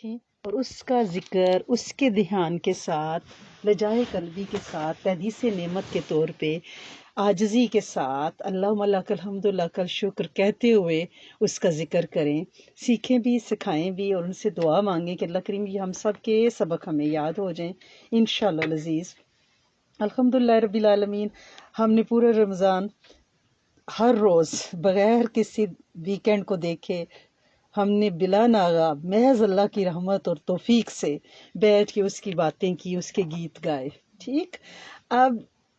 تھیں، اور اس کا ذکر اس کے دھیان کے ساتھ لجائے قلبی کے ساتھ تحدیث نعمت کے طور پہ عاجزی کے ساتھ اللہم لک الحمد لک الشکر کہتے ہوئے اس کا ذکر کریں، سیکھیں بھی سکھائیں بھی، اور ان سے دعا مانگیں کہ اللہ کریم یہ ہم سب کے سبق ہمیں یاد ہو جائیں انشاءاللہ العزیز۔ الحمدللہ رب العالمین، ہم نے پورا رمضان ہر روز بغیر کسی ویکینڈ کو دیکھے ہم نے بلا ناغہ محض اللہ کی رحمت اور توفیق سے بیٹھ کے اس کی باتیں کی، اس کے گیت گائے۔ ٹھیک، اب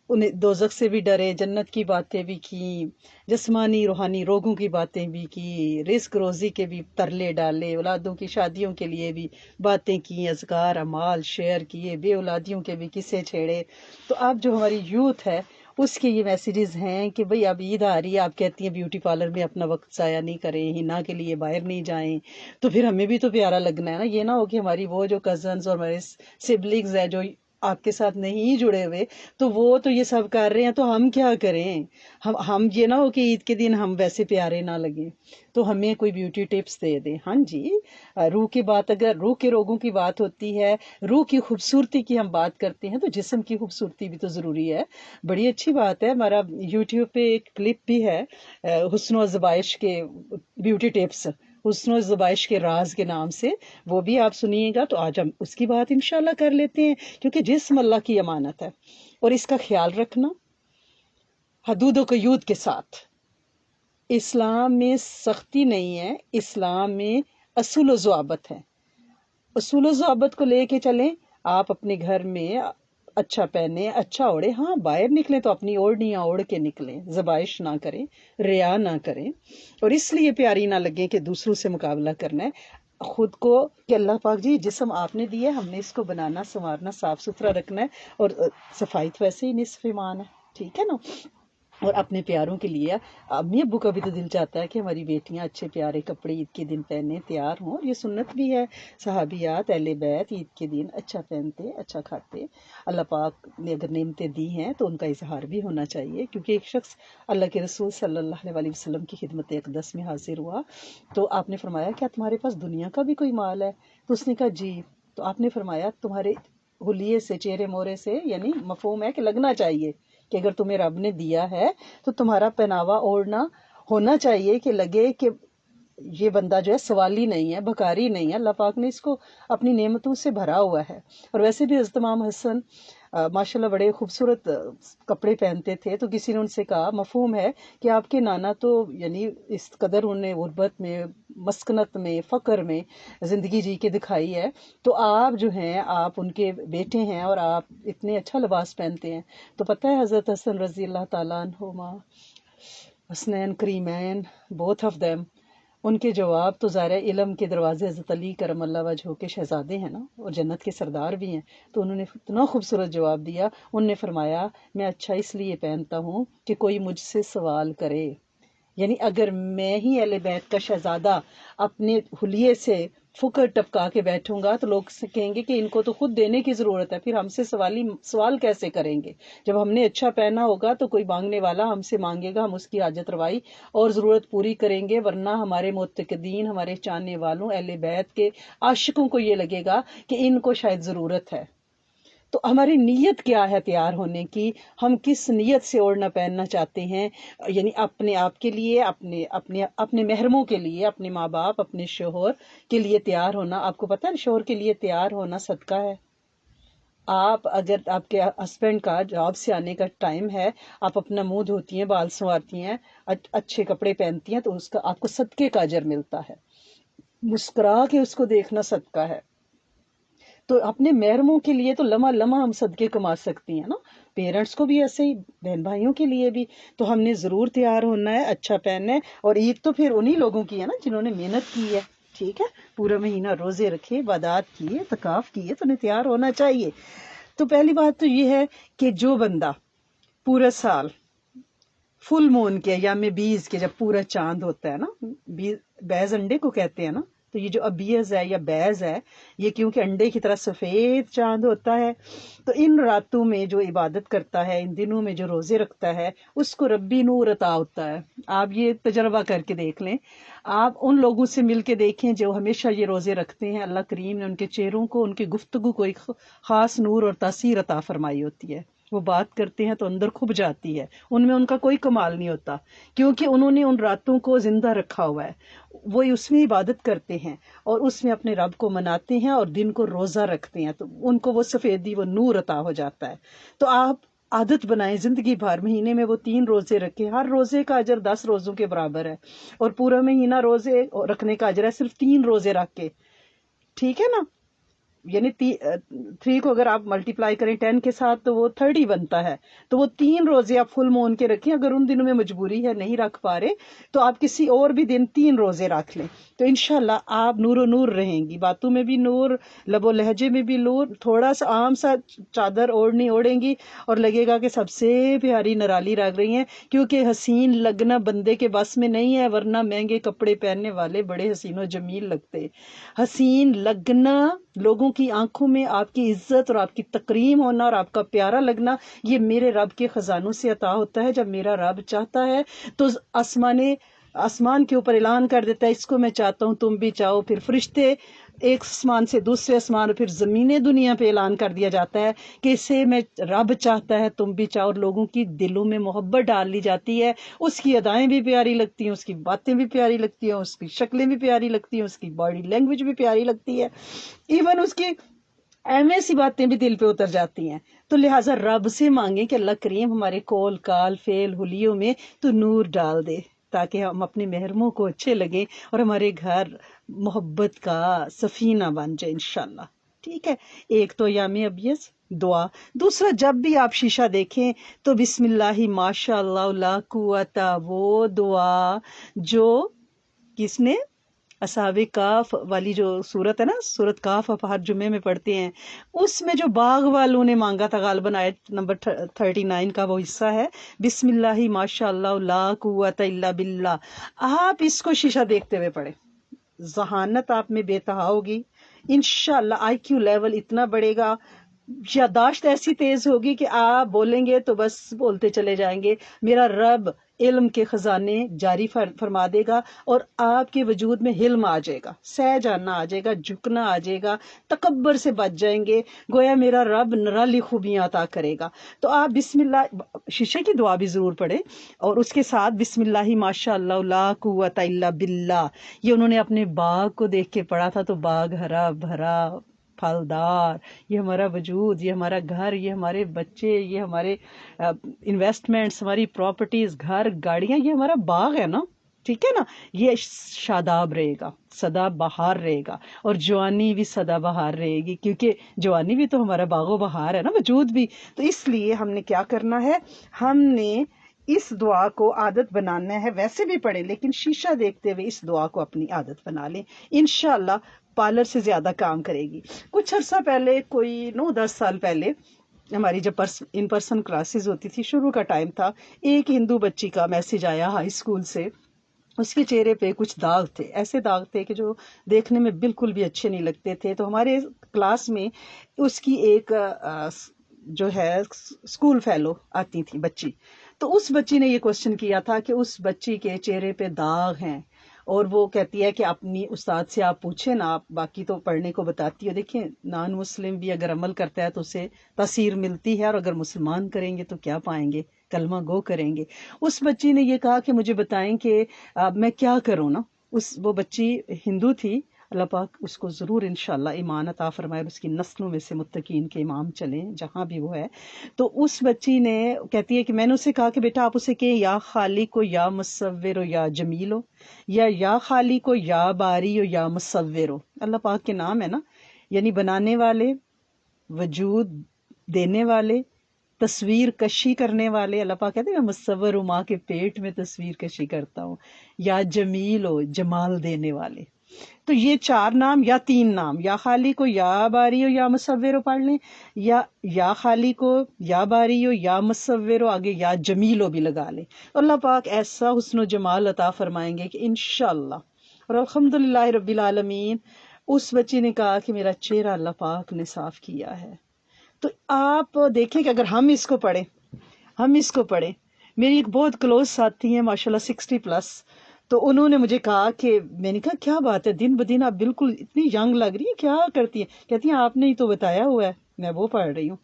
انہیں دوزخ سے بھی ڈرے، جنت کی باتیں بھی کی، جسمانی روحانی روگوں کی باتیں بھی کی، رزق روزی کے بھی ترلے ڈالے، اولادوں کی شادیوں کے لیے بھی باتیں کی، اذکار اعمال شیئر کیے، بے اولادیوں کے بھی قصے چھیڑے۔ تو اب جو ہماری یوتھ ہے اس کے یہ میسیجز ہیں کہ بھئی اب عید آ رہی ہے، آپ کہتی ہیں بیوٹی پارلر میں اپنا وقت ضائع نہیں کریں، ہنا کے لیے باہر نہیں جائیں، تو پھر ہمیں بھی تو پیارا لگنا ہے نا، یہ نہ ہو کہ ہماری وہ جو کزنز اور ہمارے سبلنگز ہیں جو آپ کے ساتھ نہیں جڑے ہوئے تو وہ تو یہ سب کر رہے ہیں تو ہم کیا کریں، ہم یہ نہ ہو کہ عید کے دن ہم ویسے پیارے نہ لگیں، تو ہمیں کوئی بیوٹی ٹپس دے دیں۔ ہاں جی، روح کی بات، اگر روح کے روگوں کی بات ہوتی ہے، روح کی خوبصورتی کی ہم بات کرتے ہیں تو جسم کی خوبصورتی بھی تو ضروری ہے۔ بڑی اچھی بات ہے، ہمارا یوٹیوب پہ ایک کلپ بھی ہے حسن و زبائش کے بیوٹی ٹپس، حسن و زبائش کے راز کے نام سے، وہ بھی آپ سنیے گا۔ تو آج ہم اس کی بات انشاءاللہ کر لیتے ہیں، کیونکہ جسم اللہ کی امانت ہے اور اس کا خیال رکھنا حدود و قیود کے ساتھ۔ اسلام میں سختی نہیں ہے، اسلام میں اصول و ضوابط ہے، اصول و ضوابط کو لے کے چلیں۔ آپ اپنے گھر میں اچھا پہنیں، اچھا اوڑھیں، ہاں باہر نکلیں تو اپنی اوڑھنیاں اوڑھ کے نکلیں، زبائش نہ کریں، ریا نہ کریں، اور اس لیے پیاری نہ لگیں کہ دوسروں سے مقابلہ کرنا ہے خود کو، کہ اللہ پاک جی جسم آپ نے دیا ہے، ہم نے اس کو بنانا سنوارنا صاف ستھرا رکھنا ہے، اور صفائی تو ویسے ہی نصف ایمان ہے، ٹھیک ہے نا۔ اور اپنے پیاروں کے لیے امی ابو کا بھی تو دل چاہتا ہے کہ ہماری بیٹیاں اچھے پیارے کپڑے عید کے دن پہنے تیار ہوں، اور یہ سنت بھی ہے، صحابیات اہل بیت عید کے دن اچھا پہنتے اچھا کھاتے۔ اللہ پاک نے اگر نعمتیں دی ہیں تو ان کا اظہار بھی ہونا چاہیے، کیونکہ ایک شخص اللہ کے رسول صلی اللہ علیہ وسلم کی خدمت اقدس میں حاضر ہوا تو آپ نے فرمایا کیا تمہارے پاس دنیا کا بھی کوئی مال ہے؟ تو اس نے کہا جی۔ تو آپ نے فرمایا تمہارے حلیے سے چہرے مورے سے، یعنی مفہوم ہے کہ لگنا چاہیے کہ اگر تمہیں رب نے دیا ہے تو تمہارا پہناوا اوڑھنا ہونا چاہیے کہ لگے کہ یہ بندہ جو ہے سوالی نہیں ہے، بھکاری نہیں ہے، اللہ پاک نے اس کو اپنی نعمتوں سے بھرا ہوا ہے۔ اور ویسے بھی حضرت امام حسن ماشاءاللہ بڑے خوبصورت کپڑے پہنتے تھے، تو کسی نے ان سے کہا، مفہوم ہے کہ آپ کے نانا تو یعنی اس قدر انہیں غربت میں مسکنت میں فقر میں زندگی جی کے دکھائی ہے، تو آپ جو ہیں آپ ان کے بیٹے ہیں اور آپ اتنے اچھا لباس پہنتے ہیں۔ تو پتہ ہے حضرت حسن رضی اللہ تعالیٰ عنہما، حسنین کریمین، بوتھ آف دیم، ان کے جواب تو ظاہر ہے علم کے دروازے حضرت علی کرم اللہ وجہہ کے شہزادے ہیں نا، اور جنت کے سردار بھی ہیں، تو انہوں نے اتنا خوبصورت جواب دیا، انہوں نے فرمایا میں اچھا اس لیے پہنتا ہوں کہ کوئی مجھ سے سوال کرے، یعنی اگر میں ہی اہل بیت کا شہزادہ اپنے حلیے سے فکر ٹپکا کے بیٹھوں گا تو لوگ کہیں گے کہ ان کو تو خود دینے کی ضرورت ہے، پھر ہم سے سوال کیسے کریں گے؟ جب ہم نے اچھا پہنا ہوگا تو کوئی مانگنے والا ہم سے مانگے گا، ہم اس کی حاجت روائی اور ضرورت پوری کریں گے، ورنہ ہمارے معتقدین، ہمارے چاہنے والوں اہل بیت کے عاشقوں کو یہ لگے گا کہ ان کو شاید ضرورت ہے۔ تو ہماری نیت کیا ہے تیار ہونے کی، ہم کس نیت سے اوڑھنا پہننا چاہتے ہیں، یعنی اپنے آپ کے لیے، اپنے محرموں کے لیے، اپنے ماں باپ، اپنے شوہر کے لیے تیار ہونا۔ آپ کو پتہ ہے شوہر کے لیے تیار ہونا صدقہ ہے۔ آپ اگر آپ کے ہسبینڈ کا جاب سے آنے کا ٹائم ہے، آپ اپنا منہ دھوتی ہیں، بال سنوارتی ہیں، اچھے کپڑے پہنتی ہیں، تو اس کا آپ کو صدقے کا اجر ملتا ہے، مسکرا کے اس کو دیکھنا صدقہ ہے۔ تو اپنے محرموں کے لیے تو لمحہ لمحہ ہم صدقے کما سکتی ہیں نا، پیرنٹس کو بھی ایسے ہی، بہن بھائیوں کے لیے بھی، تو ہم نے ضرور تیار ہونا ہے، اچھا پہننا ہے۔ اور عید تو پھر انہی لوگوں کی ہے نا جنہوں نے محنت کی ہے، ٹھیک ہے، پورا مہینہ روزے رکھے، عبادات کیے، اعتکاف کیے، تو انہیں تیار ہونا چاہیے۔ تو پہلی بات تو یہ ہے کہ جو بندہ پورا سال فل مون کے یا میں 20 کے، جب پورا چاند ہوتا ہے نا، بیز انڈے کو کہتے ہیں نا، تو یہ جو ابیض ہے یا بیض ہے، یہ کیونکہ انڈے کی طرح سفید چاند ہوتا ہے، تو ان راتوں میں جو عبادت کرتا ہے، ان دنوں میں جو روزے رکھتا ہے، اس کو ربی نور عطا ہوتا ہے۔ آپ یہ تجربہ کر کے دیکھ لیں، آپ ان لوگوں سے مل کے دیکھیں جو ہمیشہ یہ روزے رکھتے ہیں، اللہ کریم نے ان کے چہروں کو، ان کی گفتگو کو ایک خاص نور اور تاثیر عطا فرمائی ہوتی ہے۔ وہ بات کرتے ہیں تو اندر کھب جاتی ہے، ان میں ان کا کوئی کمال نہیں ہوتا، کیونکہ انہوں نے ان راتوں کو زندہ رکھا ہوا ہے، وہ اس میں عبادت کرتے ہیں اور اس میں اپنے رب کو مناتے ہیں اور دن کو روزہ رکھتے ہیں، تو ان کو وہ سفیدی، وہ نور عطا ہو جاتا ہے۔ تو آپ عادت بنائیں زندگی بھر، مہینے میں وہ 3 روزے رکھیں، ہر روزے کا اجر 10 روزوں کے برابر ہے، اور پورا مہینہ روزے رکھنے کا اجر ہے صرف 3 روزے رکھ کے، ٹھیک ہے نا؟ یعنی 3 کو اگر آپ ملٹیپلائی کریں 10 کے ساتھ تو وہ 30 بنتا ہے، تو وہ 3 روزے آپ فل مون کے رکھیں۔ اگر ان دنوں میں مجبوری ہے نہیں رکھ پا رہے تو آپ کسی اور بھی دن 3 روزے رکھ لیں، تو انشاءاللہ آپ نور و نور رہیں گی، باتوں میں بھی نور، لب و لہجے میں بھی نور، تھوڑا سا عام سا چادر اوڑھیں گی اور لگے گا کہ سب سے پیاری نرالی رگ رہی ہیں، کیونکہ حسین لگنا بندے کے بس میں نہیں ہے، ورنہ مہنگے کپڑے پہننے والے بڑے حسین و جمیل لگتے۔ حسین لگنا، لوگوں کی آنکھوں میں آپ کی عزت اور آپ کی تکریم ہونا اور آپ کا پیارا لگنا، یہ میرے رب کے خزانوں سے عطا ہوتا ہے۔ جب میرا رب چاہتا ہے تو آسمان کے اوپر اعلان کر دیتا ہے، اس کو میں چاہتا ہوں تم بھی چاہو، پھر فرشتے ایک آسمان سے دوسرے آسمان، اور پھر زمین دنیا پہ اعلان کر دیا جاتا ہے کہ اسے میں رب چاہتا ہے تم بھی چاہو، اور لوگوں کی دلوں میں محبت ڈال لی جاتی ہے، اس کی ادائیں بھی پیاری لگتی ہیں، اس کی باتیں بھی پیاری لگتی ہیں، اس کی شکلیں بھی پیاری لگتی ہیں، اس کی باڈی لینگویج بھی پیاری لگتی ہے، ایون اس کی اہم سی باتیں بھی دل پہ اتر جاتی ہیں۔ تو لہٰذا رب سے مانگیں کہ اللہ کریم ہمارے قول، کال، فعل، حلیوں میں تو نور ڈال دے، تاکہ ہم اپنے محرموں کو اچھے لگیں اور ہمارے گھر محبت کا سفینہ بن جائے انشاءاللہ، ٹھیک ہے؟ ایک تو ایام ابیض، دعا۔ دوسرا، جب بھی آپ شیشہ دیکھیں تو بسم اللہ ماشاء اللہ لا قوت، وہ دعا جو کس نے، اصحاب کاف والی جو صورت ہے نا، صورت کاف آپ ہر جمعے میں پڑھتے ہیں، اس میں جو باغ والوں نے مانگا تھا، غالباً آیت نمبر 39 کا وہ حصہ ہے، بسم اللہ ماشاء اللہ لا قوت الا باللہ۔ آپ اس کو شیشہ دیکھتے ہوئے پڑھیں، ذہانت آپ میں بے تہا ہوگی، انشاءاللہ آئی کیو لیول اتنا بڑھے گا، یادداشت ایسی تیز ہوگی کہ آپ بولیں گے تو بس بولتے چلے جائیں گے، میرا رب علم کے خزانے جاری فرما دے گا، اور آپ کے وجود میں حلم آ جائے گا، سہ جاننا آ جائے گا، جھکنا آ جائے گا، تکبر سے بچ جائیں گے، گویا میرا رب نرالی خوبیاں عطا کرے گا۔ تو آپ بسم اللہ، شیشے کی دعا بھی ضرور پڑھیں، اور اس کے ساتھ بسم اللہ ماشاء اللہ لا قوت الا باللہ، یہ انہوں نے اپنے باغ کو دیکھ کے پڑھا تھا، تو باغ ہرا بھرا پھلدار، یہ ہمارا وجود، یہ ہمارا گھر، یہ ہمارے بچے، یہ ہمارے انویسٹمنٹس، ہماری پراپرٹیز، گھر، گاڑیاں، یہ ہمارا باغ ہے نا، ٹھیک ہے نا؟ یہ شاداب رہے گا، سدا بہار رہے گا، اور جوانی بھی سدا بہار رہے گی، کیونکہ جوانی بھی تو ہمارا باغ و بہار ہے نا، وجود بھی۔ تو اس لیے ہم نے کیا کرنا ہے، ہم نے اس دعا کو عادت بنانا ہے، ویسے بھی پڑھیں لیکن شیشہ دیکھتے ہوئے اس دعا کو اپنی عادت بنا لیں، انشاءاللہ پارلر سے زیادہ کام کرے گی۔ کچھ عرصہ پہلے، کوئی 9-10 سال پہلے، ہماری جب ان پرسن کلاسز ہوتی تھی، شروع کا ٹائم تھا، ایک ہندو بچی کا میسج آیا ہائی اسکول سے، اس کے چہرے پہ کچھ داغ تھے، ایسے داغ تھے کہ جو دیکھنے میں بالکل بھی اچھے نہیں لگتے تھے، تو ہمارے کلاس میں اس کی ایک جو ہے اسکول فیلو آتی تھی بچی، تو اس بچی نے یہ کوشچن کیا تھا کہ اس بچی کے چہرے پہ داغ ہیں، اور وہ کہتی ہے کہ اپنی استاد سے آپ پوچھیں نا، آپ باقی تو پڑھنے کو بتاتی ہے، دیکھیں نان مسلم بھی اگر عمل کرتا ہے تو اسے تاثیر ملتی ہے، اور اگر مسلمان کریں گے تو کیا پائیں گے، کلمہ گو کریں گے۔ اس بچی نے یہ کہا کہ مجھے بتائیں کہ میں کیا کروں نا، وہ بچی ہندو تھی، اللہ پاک اس کو ضرور انشاءاللہ ایمان عطا فرمائے، اس کی نسلوں میں سے متقین کے امام چلیں جہاں بھی وہ ہے۔ تو اس بچی نے کہتی ہے کہ میں نے اسے کہا کہ بیٹا آپ اسے کہیں یا خالق ہو یا مصور ہو یا جمیل ہو، یا خالق ہو یا باری ہو یا مصور ہو، اللہ پاک کے نام ہے نا، یعنی بنانے والے، وجود دینے والے، تصویر کشی کرنے والے، اللہ پاک کہتے ہیں میں مصور ہوں، ماں کے پیٹ میں تصویر کشی کرتا ہوں، یا جمیل ہو، جمال دینے والے۔ تو یہ 4 نام یا 3 نام، یا خالق ہو یا باری ہو یا مصور ہو پڑھ لیں، یا خالق ہو یا باری ہو یا مصور ہو، آگے یا جمیل ہو بھی لگا لیں، اللہ پاک ایسا حسن و جمال عطا فرمائیں گے کہ انشاءاللہ اور الحمدللہ رب العالمین اس بچی نے کہا کہ میرا چہرہ اللہ پاک نے صاف کیا ہے. تو آپ دیکھیں کہ اگر ہم اس کو پڑھیں. میری ایک بہت کلوز ساتھی ہیں ماشاءاللہ 60+، تو انہوں نے مجھے کہا کہ میں نے کہا کیا بات ہے، دن بدن آپ بالکل اتنی ینگ لگ رہی ہے، کیا کرتی ہیں؟ کہتی ہیں آپ نے ہی تو بتایا ہوا ہے، میں وہ پڑھ رہی ہوں.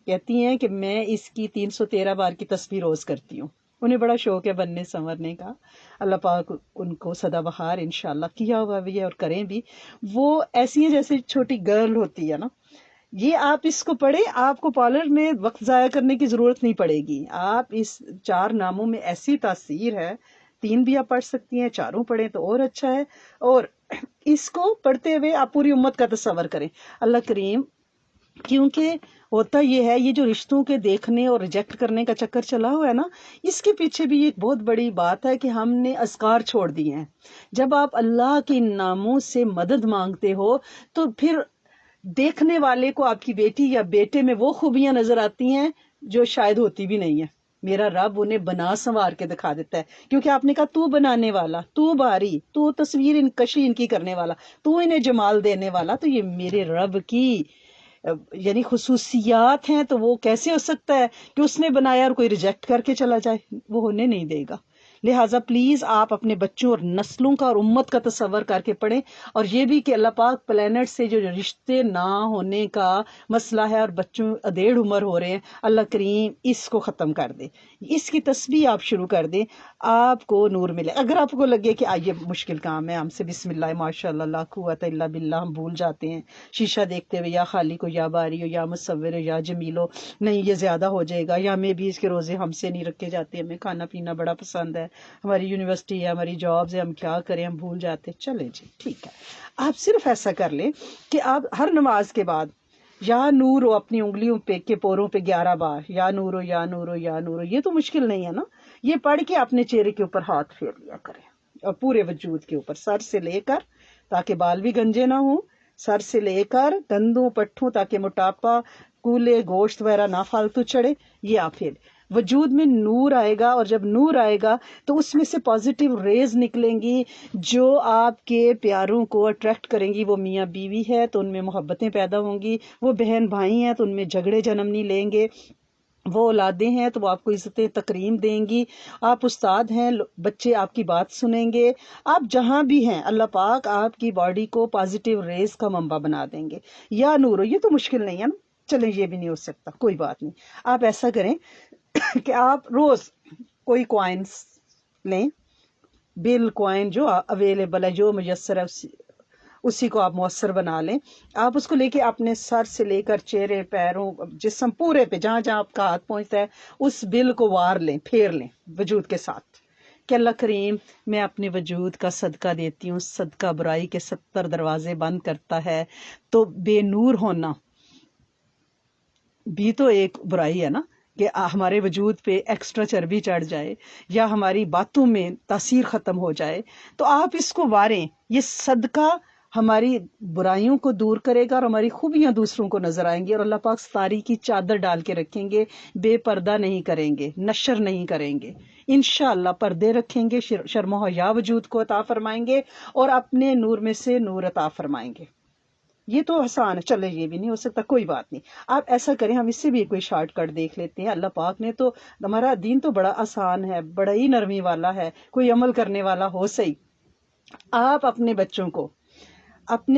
کہتی ہیں کہ میں اس کی 313 بار کی تسبیح روز کرتی ہوں. انہیں بڑا شوق ہے بننے سنورنے کا. اللہ پاک ان کو سدا بہار انشاءاللہ کیا ہوا بھی ہے اور کریں بھی. وہ ایسی ہیں جیسے چھوٹی گرل ہوتی ہے نا. یہ آپ اس کو پڑھیں، آپ کو پارلر میں وقت ضائع کرنے کی ضرورت نہیں پڑے گی. آپ اس 4 ناموں میں ایسی تاثیر ہے، 3 بھی آپ پڑھ سکتی ہیں، 4 پڑھیں تو اور اچھا ہے. اور اس کو پڑھتے ہوئے آپ پوری امت کا تصور کریں. اللہ کریم، کیونکہ ہوتا یہ ہے، یہ جو رشتوں کے دیکھنے اور ریجیکٹ کرنے کا چکر چلا ہوا ہے نا، اس کے پیچھے بھی ایک بہت بڑی بات ہے کہ ہم نے اذکار چھوڑ دیے ہیں. جب آپ اللہ کے ناموں سے مدد مانگتے ہو تو پھر دیکھنے والے کو آپ کی بیٹی یا بیٹے میں وہ خوبیاں نظر آتی ہیں جو شاید ہوتی بھی نہیں ہے. میرا رب انہیں بنا سنوار کے دکھا دیتا ہے، کیونکہ آپ نے کہا تو بنانے والا، تو باری، تو تصویر ان کشی ان کی کرنے والا، تو انہیں جمال دینے والا. تو یہ میرے رب کی یعنی خصوصیات ہیں. تو وہ کیسے ہو سکتا ہے کہ اس نے بنایا اور کوئی ریجیکٹ کر کے چلا جائے؟ وہ ہونے نہیں دے گا. لہٰذا پلیز آپ اپنے بچوں اور نسلوں کا اور امت کا تصور کر کے پڑھیں. اور یہ بھی کہ اللہ پاک پلینٹ سے جو رشتے نہ ہونے کا مسئلہ ہے اور بچوں ادھیڑ عمر ہو رہے ہیں، اللہ کریم اس کو ختم کر دے. اس کی تسبیح آپ شروع کر دیں، آپ کو نور ملے. اگر آپ کو لگے کہ یہ مشکل کام ہے، ہم سے بسم اللہ ماشاء اللہ لا قوت الا باللہ ہم بھول جاتے ہیں، شیشہ دیکھتے ہوئے یا خالق ہو یا باری ہو یا مصور ہو یا جمیل ہو، نہیں یہ زیادہ ہو جائے گا، یا ہمیں بھی اس کے روزے ہم سے نہیں رکھے جاتے، ہمیں کھانا پینا بڑا پسند ہے، ہماری یونیورسٹی ہے، ہماری جابز ہے، ہم کیا کریں، ہم بھول جاتے. چلے جی ٹھیک ہے، آپ صرف ایسا کر لیں کہ آپ ہر نماز کے بعد یا نور ہو اپنی انگلیوں پہ کے پوروں پہ 11 بار یا نور ہو یا نور ہو یا نور ہو. یہ تو مشکل نہیں ہے نا. یہ پڑھ کے اپنے چہرے کے اوپر ہاتھ پھیر لیا کریں اور پورے وجود کے اوپر، سر سے لے کر تاکہ بال بھی گنجے نہ ہوں، سر سے لے کر دندوں پٹھوں تاکہ موٹاپا کولے گوشت وغیرہ نہ فالتو چڑھے. یہ آپ پھر وجود میں نور آئے گا، اور جب نور آئے گا تو اس میں سے پازیٹیو ریز نکلیں گی جو آپ کے پیاروں کو اٹریکٹ کریں گی. وہ میاں بیوی ہے تو ان میں محبتیں پیدا ہوں گی، وہ بہن بھائی ہیں تو ان میں جھگڑے جنم نہیں لیں گے، وہ اولادیں ہیں تو وہ آپ کو عزت تکریم دیں گی، آپ استاد ہیں بچے آپ کی بات سنیں گے، آپ جہاں بھی ہیں اللہ پاک آپ کی باڈی کو پازیٹیو ریز کا منبع بنا دیں گے. یا نور ہو، یہ تو مشکل نہیں ہے نا. چلیں یہ بھی نہیں ہو سکتا، کوئی بات نہیں. آپ ایسا کریں کہ آپ روز کوئی کوائنس لیں، بل کوائن جو اویلیبل ہے، جو میسر ہے اسی کو آپ مؤثر بنا لیں. آپ اس کو لے کے اپنے سر سے لے کر چہرے، پیروں، جسم پورے پہ جہاں جہاں آپ کا ہاتھ پہنچتا ہے اس بل کو وار لیں، پھیر لیں وجود کے ساتھ کہ اللہ کریم میں اپنے وجود کا صدقہ دیتی ہوں، صدقہ برائی کے 70 دروازے بند کرتا ہے. تو بے نور ہونا بھی تو ایک برائی ہے نا، کہ ہمارے وجود پہ ایکسٹرا چربی چڑھ جائے یا ہماری باتوں میں تاثیر ختم ہو جائے. تو آپ اس کو واریں. یہ صدقہ ہماری برائیوں کو دور کرے گا اور ہماری خوبیاں دوسروں کو نظر آئیں گی، اور اللہ پاک ستاری کی چادر ڈال کے رکھیں گے. بے پردہ نہیں کریں گے، نشر نہیں کریں گے، انشاءاللہ پردے رکھیں گے، شرم و حیا وجود کو عطا فرمائیں گے اور اپنے نور میں سے نور عطا فرمائیں گے. یہ تو آسان ہے. چلے یہ بھی نہیں ہو سکتا، کوئی بات نہیں. آپ ایسا کریں، ہم اس سے بھی کوئی شارٹ کٹ دیکھ لیتے ہیں. اللہ پاک نے تو ہمارا دین تو بڑا آسان ہے، بڑا ہی نرمی والا ہے، کوئی عمل کرنے والا ہو صحیح. آپ اپنے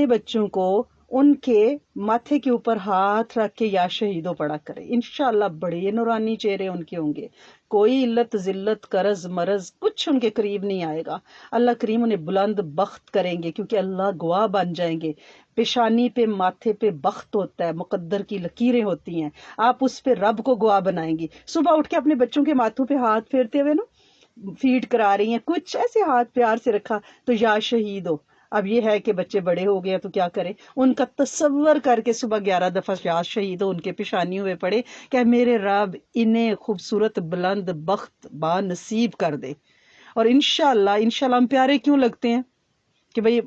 بچوں کو ان کے ماتھے کے اوپر ہاتھ رکھ کے یا شہیدوں پڑا کرے. انشاءاللہ بڑے نورانی چہرے ان کے ہوں گے، کوئی علت ذلت قرض مرض کچھ ان کے قریب نہیں آئے گا. اللہ کریم انہیں بلند بخت کریں گے، کیونکہ اللہ گواہ بن جائیں گے. پیشانی پہ ماتھے پہ بخت ہوتا ہے، مقدر کی لکیریں ہوتی ہیں، آپ اس پہ رب کو گواہ بنائیں گی. صبح اٹھ کے اپنے بچوں کے ماتھوں پہ ہاتھ پھیرتے ہوئے نا فیڈ کرا رہی ہیں، کچھ ایسے ہاتھ پیار سے رکھا تو یا شہید ہو. اب یہ ہے کہ بچے بڑے ہو گئے تو کیا کریں، ان کا تصور کر کے صبح 11 دفعہ یا شہید ہو ان کے پیشانیوں پہ پڑے کہ میرے رب انہیں خوبصورت بلند بخت با نصیب کر دے. اور انشاءاللہ ہم پیارے کیوں لگتے ہیں کہ بھئی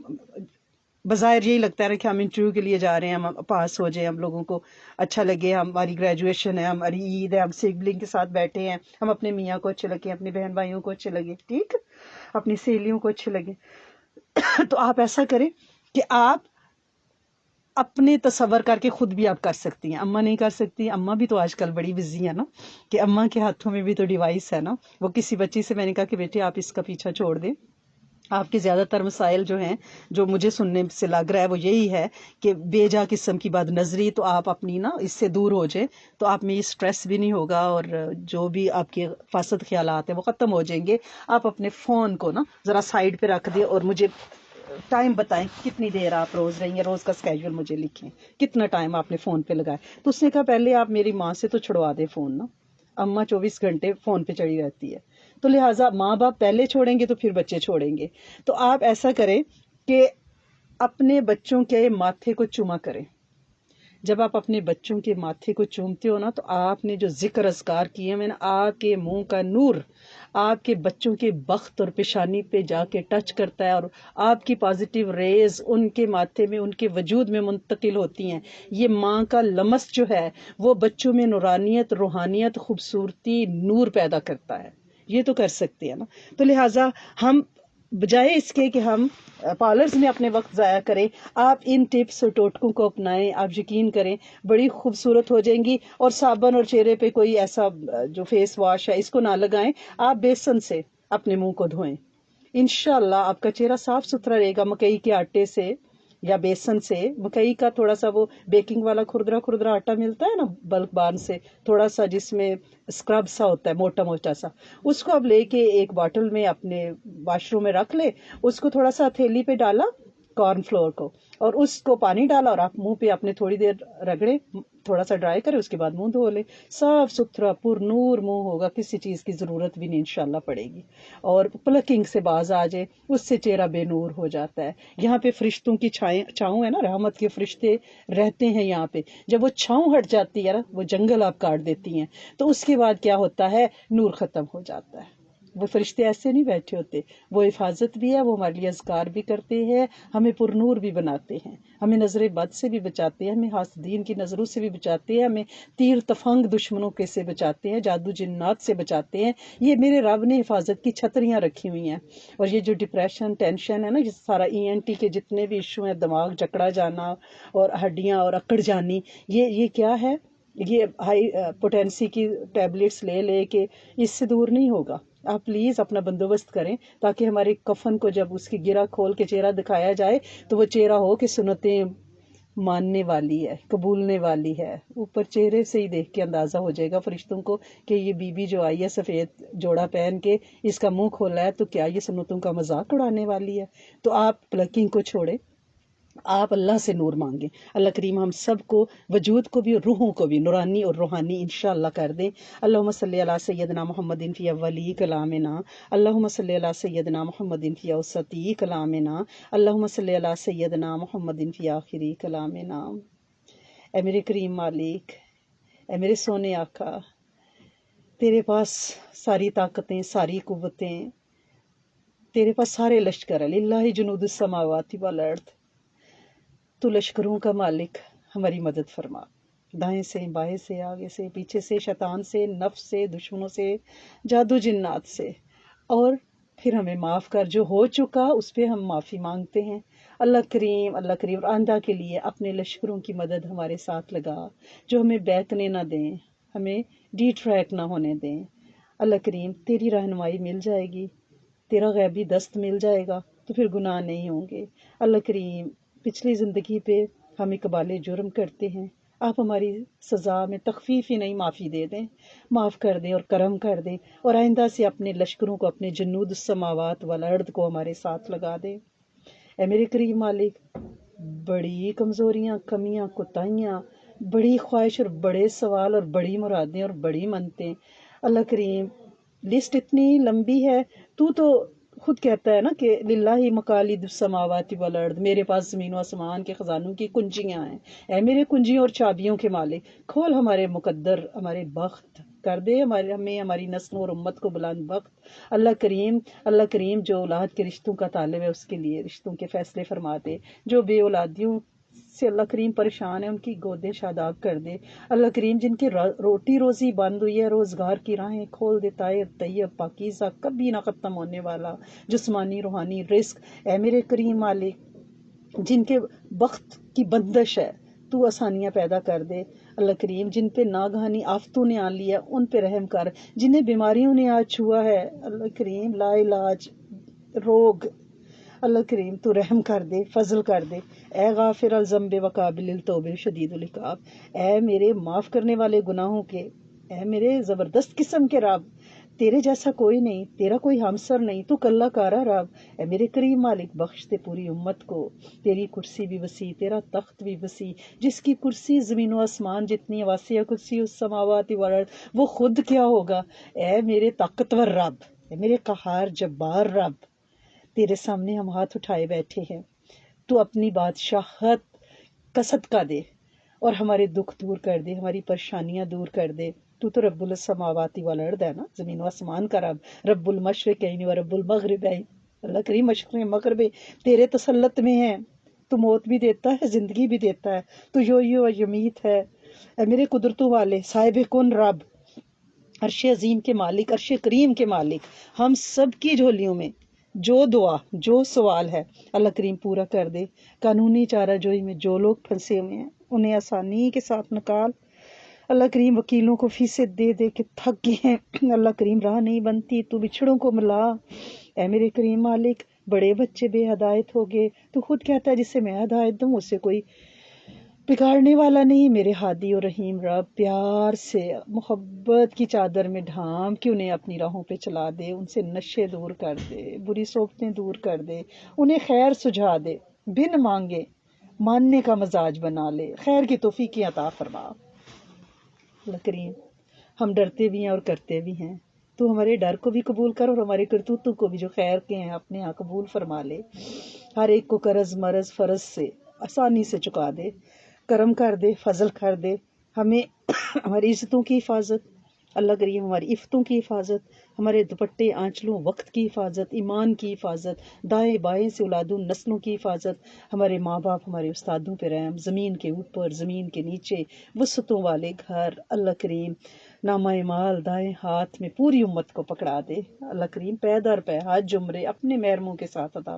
بظاہر یہی لگتا ہے کہ ہم انٹرویو کے لیے جا رہے ہیں، ہم پاس ہو جائیں، ہم لوگوں کو اچھا لگے، ہماری گریجویشن ہے، ہماری عید ہے، ہم سبلنگ کے ساتھ بیٹھے ہیں، ہم اپنے میاں کو اچھے لگے، اپنے بہن بھائیوں کو اچھے لگے، ٹھیک، اپنی سہیلیوں کو اچھے لگے. تو آپ ایسا کریں کہ آپ اپنے تصور کر کے خود بھی آپ کر سکتی ہیں. اماں نہیں کر سکتی، اماں بھی تو آج کل بڑی بزی ہے نا، کہ اماں کے ہاتھوں میں بھی تو ڈیوائس ہے نا. وہ کسی بچی سے میں نے کہا کہ بیٹے آپ اس کا پیچھا چھوڑ دیں، آپ کے زیادہ تر مسائل جو ہیں، جو مجھے سننے سے لگ رہا ہے وہ یہی ہے کہ بے جا قسم کی بد نظری، تو آپ اپنی نا اس سے دور ہو جائیں تو آپ میں یہ سٹریس بھی نہیں ہوگا، اور جو بھی آپ کے فاسد خیالات ہیں وہ ختم ہو جائیں گے. آپ اپنے فون کو نا ذرا سائڈ پہ رکھ دیں اور مجھے ٹائم بتائیں کتنی دیر آپ روز رہیں گے، روز کا اسکیجول مجھے لکھیں کتنا ٹائم آپ نے فون پہ لگائے. تو اس نے کہا پہلے آپ میری ماں سے تو چھڑوا دیں فون نا، اماں 24 گھنٹے فون پہ چڑی رہتی ہے، تو لہٰذا ماں باپ پہلے چھوڑیں گے تو پھر بچے چھوڑیں گے. تو آپ ایسا کریں کہ اپنے بچوں کے ماتھے کو چوما کریں. جب آپ اپنے بچوں کے ماتھے کو چومتے ہو نا، تو آپ نے جو ذکر اذکار کیے ہیں، میں نے آپ کے منہ کا نور آپ کے بچوں کے بخت اور پیشانی پہ جا کے ٹچ کرتا ہے، اور آپ کی پازیٹیو ریز ان کے ماتھے میں، ان کے وجود میں منتقل ہوتی ہیں. یہ ماں کا لمس جو ہے وہ بچوں میں نورانیت، روحانیت، خوبصورتی، نور پیدا کرتا ہے. یہ تو کر سکتے ہیں نا. تو لہٰذا ہم بجائے اس کے کہ ہم پارلرز میں اپنے وقت ضائع کریں، آپ ان ٹپس اور ٹوٹکوں کو اپنائیں. آپ یقین کریں بڑی خوبصورت ہو جائیں گی. اور صابن اور چہرے پہ کوئی ایسا جو فیس واش ہے اس کو نہ لگائیں، آپ بیسن سے اپنے منہ کو دھوئیں. انشاءاللہ آپ کا چہرہ صاف ستھرا رہے گا. مکئی کے آٹے سے یا بیسن سے، مکئی کا تھوڑا سا وہ بیکنگ والا کھردرا کھردرا آٹا ملتا ہے نا بلک بان سے، تھوڑا سا جس میں اسکرب سا ہوتا ہے، موٹا موٹا سا، اس کو اب لے کے ایک باٹل میں اپنے واش روم میں رکھ لے. اس کو تھوڑا سا ہتھیلی پہ ڈالا کارن فلور کو، اور اس کو پانی ڈالا اور آپ منہ پہ اپنے تھوڑی دیر رگڑے، تھوڑا سا ڈرائی کرے، اس کے بعد منہ دھو لے. صاف ستھرا پر نور منہ ہوگا، کسی چیز کی ضرورت بھی نہیں انشاءاللہ پڑے گی. اور پلکنگ سے باز آ جائے، اس سے چہرہ بے نور ہو جاتا ہے. یہاں پہ فرشتوں کی چھاؤں ہے نا، رحمت کے فرشتے رہتے ہیں یہاں پہ. جب وہ چھاؤں ہٹ جاتی ہے نا، وہ جنگل آپ کاٹ دیتی ہیں، تو اس کے بعد کیا ہوتا ہے، نور ختم ہو جاتا ہے. وہ فرشتے ایسے نہیں بیٹھے ہوتے، وہ حفاظت بھی ہے، وہ ہمارے لیے اذکار بھی کرتے ہیں، ہمیں پر نور بھی بناتے ہیں، ہمیں نظر بد سے بھی بچاتے ہیں، ہمیں حاسدین کی نظروں سے بھی بچاتے ہیں، ہمیں تیر تفنگ دشمنوں کے سے بچاتے ہیں، جادو جنات سے بچاتے ہیں. یہ میرے رب نے حفاظت کی چھتریاں رکھی ہوئی ہیں. اور یہ جو ڈپریشن، ٹینشن ہے نا، یہ سارا ENT کے جتنے بھی ایشو ہیں، دماغ جکڑا جانا اور ہڈیاں اور اکڑ جانی، یہ کیا ہے، یہ ہائی پوٹینسی کی ٹیبلٹس لے لے کے اس سے دور نہیں ہوگا. آپ پلیز اپنا بندوبست کریں تاکہ ہمارے کفن کو جب اس کی گرہ کھول کے چہرہ دکھایا جائے تو وہ چہرہ ہو کہ سنتیں ماننے والی ہے، قبولنے والی ہے. اوپر چہرے سے ہی دیکھ کے اندازہ ہو جائے گا فرشتوں کو کہ یہ بی بی جو آئی ہے سفید جوڑا پہن کے، اس کا منہ کھولا ہے، تو کیا یہ سنتوں کا مذاق اڑانے والی ہے. تو آپ پلکنگ کو چھوڑیں، آپ اللہ سے نور مانگیں. اللہ کریم ہم سب کو، وجود کو بھی اور روحوں کو بھی نورانی اور روحانی انشاءاللہ کر دیں. اللہم صلی علی سیدنا محمد فی اولی کلامنا، اللہم صلی علی سیدنا محمد فی اوسطی کلامنا، اللہم صلی علی سیدنا محمد فی آخری کلامنا. اے میرے کریم مالک، اے میرے سونے آقا، تیرے پاس ساری طاقتیں، ساری قوتیں، تیرے پاس سارے لشکر ہے. للہ جنود السماوات والارض. تو لشکروں کا مالک، ہماری مدد فرما. دائیں سے، بائیں سے، آگے سے، پیچھے سے، شیطان سے، نفس سے، دشمنوں سے، جادو جنات سے. اور پھر ہمیں معاف کر، جو ہو چکا اس پہ ہم معافی مانگتے ہیں. اللہ کریم، اللہ کریم، اور آئندہ کے لیے اپنے لشکروں کی مدد ہمارے ساتھ لگا، جو ہمیں بہکنے نہ دیں، ہمیں ڈی ٹریک نہ ہونے دیں. اللہ کریم تیری رہنمائی مل جائے گی، تیرا غیبی دست مل جائے گا تو پھر گناہ نہیں ہوں گے. اللہ کریم پچھلی زندگی پہ ہم اقبال جرم کرتے ہیں، آپ ہماری سزا میں تخفیف ہی نہیں، معافی دے دیں، معاف کر دیں اور کرم کر دیں. اور آئندہ سے اپنے لشکروں کو، اپنے جنود السماوات والارض کو ہمارے ساتھ لگا دیں. اے میرے کریم مالک، بڑی کمزوریاں، کمیاں، کوتاہیاں، بڑی خواہش اور بڑے سوال اور بڑی مرادیں اور بڑی منتیں. اللہ کریم لسٹ اتنی لمبی ہے. تو خود کہتا ہے نا کہ للہ مقالید السماوات والارض، میرے پاس زمین و آسمان کے خزانوں کی کنجیاں ہیں. اے میرے کنجیوں اور چابیوں کے مالک، کھول ہمارے مقدر، ہمارے بخت، کر دے ہمیں، ہماری نسلوں اور امت کو بلند بخت. اللہ کریم، اللہ کریم جو اولاد کے رشتوں کا طالب ہے اس کے لیے رشتوں کے فیصلے فرما دے، جو بے اولادیوں سے اللہ کریم پریشان ہے ان کی گودیں شاداب کر دے. اللہ کریم جن کی روٹی روزی بند ہوئی ہے روزگار کی راہیں کھول دے. طیب پاکیزہ کبھی نہ ختم ہونے والا جسمانی روحانی رزق اے میرے کریم مالک جن کے وقت کی بندش ہے تو آسانیاں پیدا کر دے. اللہ کریم جن پہ ناگہانی آفتوں نے آن لیا ان پہ رحم کر. جنہیں بیماریوں نے آج چھوا ہے اللہ کریم لا علاج روگ اللہ کریم تو رحم کر دے فضل کر دے. اے غافر الذنب وقابل التوب شدید العقاب اے میرے معاف کرنے والے گناہوں کے اے میرے زبردست قسم کے رب تیرے جیسا کوئی نہیں تیرا کوئی ہمسر نہیں تو کلہ کارا رب. اے میرے کریم مالک بخش دے پوری امت کو. تیری کرسی بھی وسیع تیرا تخت بھی وسیع جس کی کرسی زمین و آسمان جتنی واسع کرسی السماوات والارض وہ خود کیا ہوگا. اے میرے طاقتور رب اے میرے قہار جبار رب تیرے سامنے ہم ہاتھ اٹھائے بیٹھے ہیں. تو اپنی بادشاہت کا صدقہ دے اور ہمارے دکھ دور کر دے ہماری پریشانیاں دور کر دے. تو رب السماوات والارض ہے نا زمین و آسمان کا رب. رب المشرقین و رب المغربین اللہ کریم مشرق مغرب تیرے تسلط میں ہے. تو موت بھی دیتا ہے زندگی بھی دیتا ہے. تو یو یمیت ہے. اے میرے قدرتوں والے صاحب کن رب عرش عظیم کے مالک عرش کریم کے مالک ہم سب کی جھولیوں میں جو دعا جو سوال ہے اللہ کریم پورا کر دے. قانونی چارہ جوئی میں جو لوگ پھنسے ہوئے ہیں انہیں آسانی کے ساتھ نکال. اللہ کریم وکیلوں کو فیصد دے دے کہ تھک گئے ہیں اللہ کریم راہ نہیں بنتی تو بچھڑوں کو ملا. اے میرے کریم مالک بڑے بچے بے ہدایت ہو گئے تو خود کہتا ہے جسے میں ہدایت دوں اسے کوئی بگاڑنے والا نہیں. میرے ہادی اور رحیم رب پیار سے محبت کی چادر میں ڈھانپ کے انہیں اپنی راہوں پہ چلا دے. ان سے نشے دور کر دے بری صحبتیں دور کر دے انہیں خیر سجھا دے بن مانگے ماننے کا مزاج بنا لے. خیر کی توفیق عطا فرما. اللہ کریم ہم ڈرتے بھی ہیں اور کرتے بھی ہیں تو ہمارے ڈر کو بھی قبول کر اور ہمارے کرتوتوں کو بھی جو خیر کے ہیں اپنے ہاں قبول فرما لے. ہر ایک کو قرض مرض فرض سے آسانی سے چکا دے. کرم کر دے فضل کر دے. ہمیں ہماری عزتوں کی حفاظت اللہ کریم ہماری عفتوں کی حفاظت ہمارے دوپٹے آنچلوں وقت کی حفاظت ایمان کی حفاظت دائیں بائیں سے اولادوں نسلوں کی حفاظت. ہمارے ماں باپ ہمارے استادوں پہ رحم زمین کے اوپر زمین کے نیچے وسعتوں والے گھر اللہ کریم نامہ مال دائیں ہاتھ میں پوری امت کو پکڑا دے. اللہ کریم پے در پے حج عمرے اپنے محرموں کے ساتھ عطا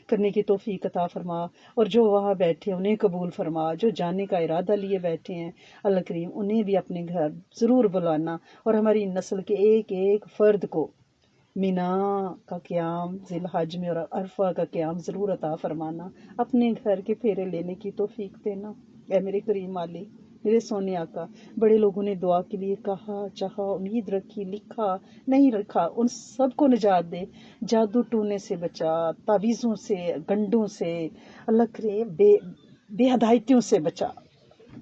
کرنے کی توفیق عطا فرما. اور جو وہاں بیٹھے انہیں قبول فرما. جو جانے کا ارادہ لیے بیٹھے ہیں اللہ کریم انہیں بھی اپنے گھر ضرور بلانا. اور ہماری نسل کے ایک ایک فرد کو مینا کا قیام ذی الحج میں اور عرفہ کا قیام ضرور عطا فرمانا. اپنے گھر کے پھیرے لینے کی توفیق دینا. اے میرے کریم مالک میرے سونے آقا بڑے لوگوں نے دعا کے لیے کہا چاہا امید رکھی لکھا نہیں رکھا ان سب کو نجات دے. جادو ٹونے سے بچا تعویذوں سے گنڈوں سے اللہ کرے بے ہدایتیوں سے بچا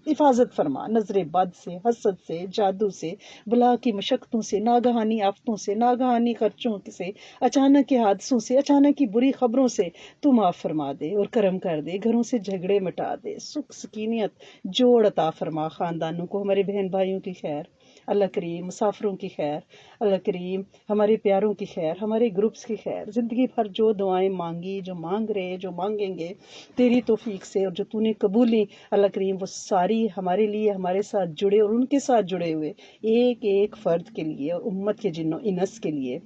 حفاظت فرما. نظر بد سے حسد سے جادو سے بلا کی مشقتوں سے ناگہانی آفتوں سے ناگہانی خرچوں سے اچانک کے حادثوں سے اچانک کی بری خبروں سے تو معاف فرما دے اور کرم کر دے. گھروں سے جھگڑے مٹا دے سکھ سکینیت جوڑ عطا فرما. خاندانوں کو ہمارے بہن بھائیوں کی خیر اللہ کریم مسافروں کی خیر اللہ کریم ہمارے پیاروں کی خیر ہمارے گروپس کی خیر. زندگی بھر جو دعائیں مانگی جو مانگ رہے جو مانگیں گے تیری توفیق سے اور جو تو نے قبولی اللہ کریم وہ ساری ہمارے لیے ہمارے ساتھ جڑے اور ان کے ساتھ جڑے ہوئے ایک ایک فرد کے لیے اور امت کے جنوں انس کے لیے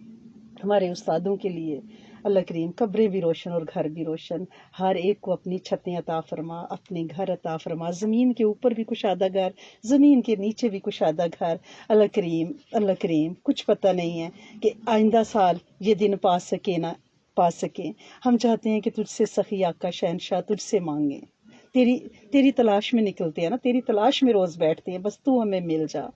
ہمارے استادوں کے لیے اللہ کریم قبریں بھی روشن اور گھر بھی روشن. ہر ایک کو اپنی چھتیں عطا فرما اپنے گھر عطا فرما. زمین کے اوپر بھی کشادہ گھر زمین کے نیچے بھی کشادہ گھر اللہ کریم کچھ پتہ نہیں ہے کہ آئندہ سال یہ دن پا سکے نہ پا سکیں. ہم چاہتے ہیں کہ تجھ سے سخی آقا شہنشاہ تجھ سے مانگیں. تیری تلاش میں نکلتے ہیں نا تیری تلاش میں روز بیٹھتے ہیں بس تو ہمیں مل جا.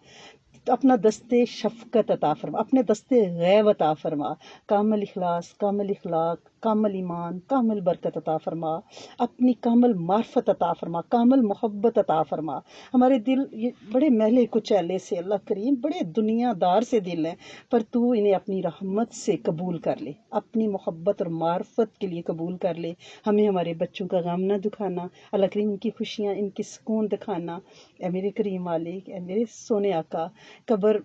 اپنا دستے شفقت عطا فرما اپنے دستے غیب عطا فرما. کامل اخلاص کامل اخلاق کامل ایمان کامل برکت عطا فرما. اپنی کامل معرفت عطا فرما کامل محبت عطا فرما. ہمارے دل یہ بڑے میلے کچیلے سے اللہ کریم بڑے دنیا دار سے دل ہیں پر تو انہیں اپنی رحمت سے قبول کر لے اپنی محبت اور معرفت کے لیے قبول کر لے. ہمیں ہمارے بچوں کا غم نہ دکھانا اللہ کریم ان کی خوشیاں ان کی سکون دکھانا. اے میرے کریم مالک اے میرے سونے آقا قبر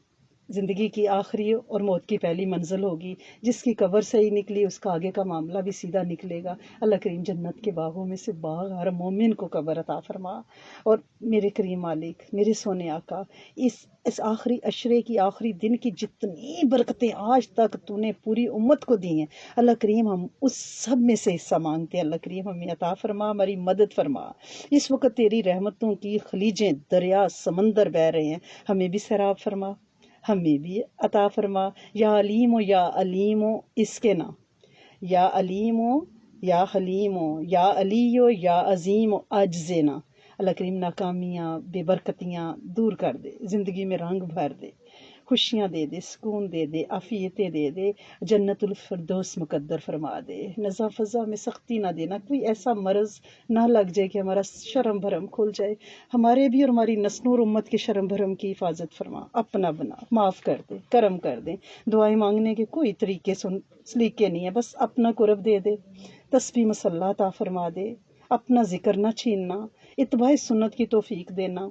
زندگی کی آخری اور موت کی پہلی منزل ہوگی. جس کی قبر صحیح نکلی اس کا آگے کا معاملہ بھی سیدھا نکلے گا. اللہ کریم جنت کے باغوں میں سے باغ ہر مومن کو قبر عطا فرما. اور میرے کریم مالک، میرے سونے آقا، اس آخری عشرے کی، آخری دن کی جتنی برکتیں آج تک تو نے پوری امت کو دی ہیں، اللہ کریم ہم اس سب میں سے حصہ مانگتے ہیں. اللہ کریم ہمیں عطا فرما، ہماری مدد فرما. اس وقت تیری رحمتوں کی خلیجیں، دریا، سمندر بہہ رہے ہیں، ہمیں بھی سیراب فرما، ہمیں بھی عطا فرما. یا علیم و یا علیم و اس کے نام، یا علیم و یا حلیم و یا علی و یا عظیم و عجزنا. اللہ کریم ناکامیاں، بے برکتیاں دور کر دے، زندگی میں رنگ بھر دے، خوشیاں دے دے، سکون دے دے، عافیتیں دے دے، جنت الفردوس مقدر فرما دے. نزا فضا میں سختی نہ دینا، کوئی ایسا مرض نہ لگ جائے کہ ہمارا شرم بھرم کھل جائے. ہمارے بھی اور ہماری نسل اور امت کے شرم بھرم کی حفاظت فرما. اپنا بنا، معاف کر دے، کرم کر دے. دعائیں مانگنے کے کوئی طریقے سلیقے نہیں ہے، بس اپنا قرب دے دے، تسبیح مسلح عطا فرما دے، اپنا ذکر نہ چھیننا، اتباع سنت کی توفیق دینا،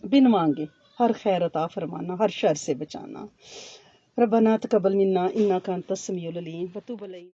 بن مانگے ہر خیر عطا فرمانا، ہر شر سے بچانا. ربنا تقبل منا انک انت السمیع العلیم وتب علینا.